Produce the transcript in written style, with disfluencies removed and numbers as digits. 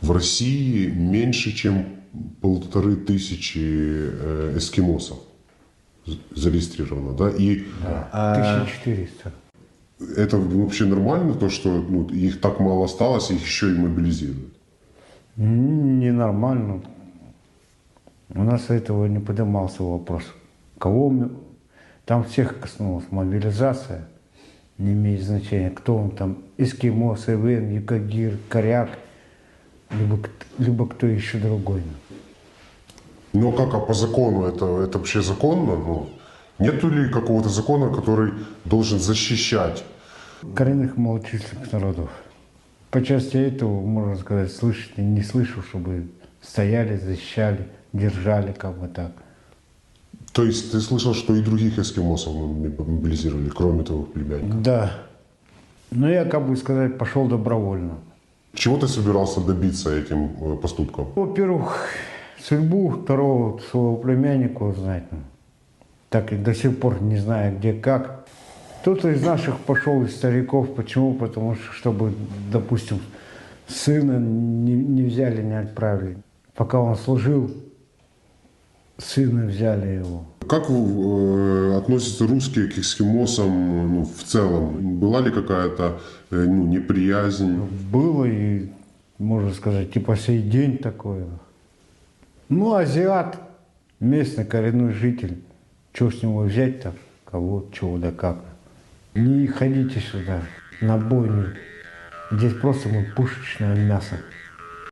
В России меньше, чем 1500 эскимосов зарегистрировано, да? И 1400. это вообще нормально, то, что их так мало осталось, их еще и мобилизируют? Ненормально. У нас этого не поднимался вопрос. Там всех коснулась мобилизация, не имеет значения, кто он там, эскимос, эвен, юкагир, коряк, либо кто еще другой. Но как, а по закону это вообще законно? Нету ли какого-то закона, который должен защищать? Коренных малочисленных народов. По части этого, можно сказать, слышать и не слышу, чтобы стояли, защищали, держали, как бы так. То есть ты слышал, что и других эскимосов мобилизировали, кроме твоих племянников? Да. Но я, как бы сказать, пошел добровольно. Чего ты собирался добиться этим поступком? Во-первых, судьбу второго своего племянника узнать. Так и до сих пор не знаю, где, как. Кто-то из наших пошел, из стариков. Почему? Потому что, чтобы, допустим, сына не взяли, не отправили. Пока он служил, сына взяли его. Как относятся русские к эскимосам в целом? Была ли какая-то неприязнь? Было и, можно сказать, и по сей день такое. Ну, азиат, местный коренной житель, что с него взять-то, кого, чего да как. Не ходите сюда, на бойню. Здесь просто мы пушечное мясо.